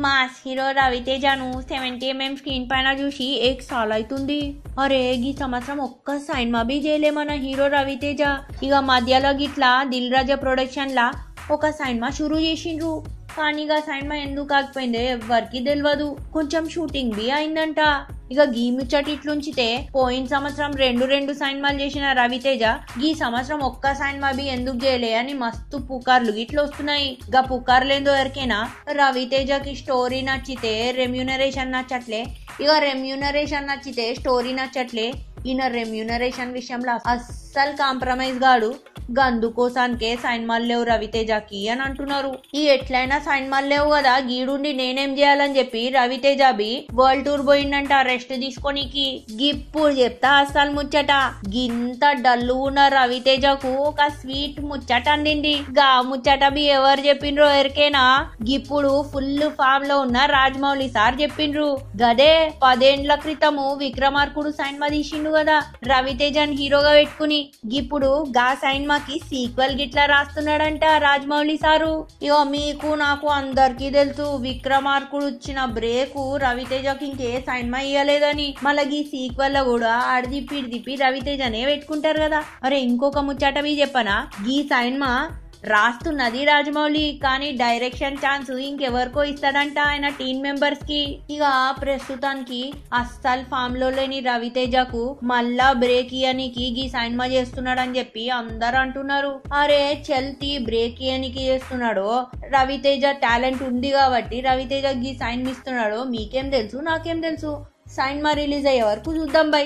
Mass hero రవితేజను 70mm screen పైన చూసి ఏక్ సాల్ అవుతుంది. అరే ఈ సంవత్సరం ఒక్క సినిమా బి చేయలే మన హీరో రవితేజ. ఇక మధ్యలో గిట్లా దిల్ రాజా ప్రొడక్షన్ లా ఒక సినిమా షురూ చేసిండ్రు. కానీ ఇక సినిమా ఎందుకు కాకపోయిందో ఎవరికి తెలియదు. కొంచెం షూటింగ్ బి అయిందంట. ఇక గీ ముచ్చట ఇట్లుంచితే పోయిన సంవత్సరం రెండు సినిమాలు చేసిన రవితేజ ఈ సంవత్సరం ఒక్క సినిమా బి ఎందుకు చేయలే అని మస్తు పుకార్లు గిట్ల వస్తున్నాయి. గా పుకార్లేందో ఎవరికైనా రవితేజకి స్టోరీ నచ్చితే రెమ్యూనరేషన్ నచ్చట్లే, ఇక రెమ్యూనరేషన్ నచ్చితే స్టోరీ నచ్చట్లే. ఈయన రెమ్యూనరేషన్ విషయంలో అస్సలు కాంప్రమైజ్ గాడు. గందుకోసానికే సినిమాలు లేవు రవితేజకి అని అంటున్నారు. ఈ ఎట్లయినా సినిమాలు లేవు కదా, గీడుండి నేనేం చేయాలని చెప్పి రవితేజ బి వరల్డ్ టూర్ పోయిందంట రెస్ట్ తీసుకోనికి. గిప్పుడు చెప్తా అస్సలు ముచ్చట. గింత డల్లు ఉన్న రవితేజకు ఒక స్వీట్ ముచ్చట అందింది. గా ముచ్చట బి ఎవరు చెప్పిండ్రో ఎరికేనా? గిప్పుడు ఫుల్ ఫామ్ లో ఉన్న రాజమౌళి సార్ చెప్పిండ్రు. గదే 10 ఏండ్ల క్రితము విక్రమార్కుడు సినిమా తీసిండు కదా రవితేజని హీరోగా పెట్టుకుని. గిప్పుడు గా సినిమాకి సీక్వెల్ గిట్లా రాస్తున్నాడంట రాజమౌళి సారు. ఇగో మీకు నాకు అందరికి తెలుసు విక్రమార్కుడు ఇచ్చిన బ్రేకు రవితేజకి ఇంకే సినిమా ఇయ్యలేదని. మళ్ళీ ఈ సీక్వెల్ లో కూడా అడిదిప్పి రవితేజనే పెట్టుకుంటారు కదా. అరే ఇంకొక ముచ్చటవి చెప్పనా, ఈ సినిమా రాస్తున్నది రాజమౌళి, కానీ డైరెక్షన్ ఛాన్స్ ఇంకెవరికో ఇస్తాడంట ఆయన టీమ్ మెంబర్స్ కి. ఇక ప్రస్తుతానికి అస్సలు ఫామ్ లో లేని రవితేజకు మళ్ళా బ్రేక్ ఇయనికి ఈ సినిమా చేస్తున్నాడని చెప్పి అందరు అంటున్నారు. అరే చల్తి బ్రేక్ ఇయనికి చేస్తున్నాడో, రవితేజ టాలెంట్ ఉంది కాబట్టి రవితేజ ఈ సినిమా ఇస్తున్నాడో మీకేం తెలుసు నాకేం తెలుసు. సినిమా రిలీజ్ అయ్యే వరకు చూద్దాం బై.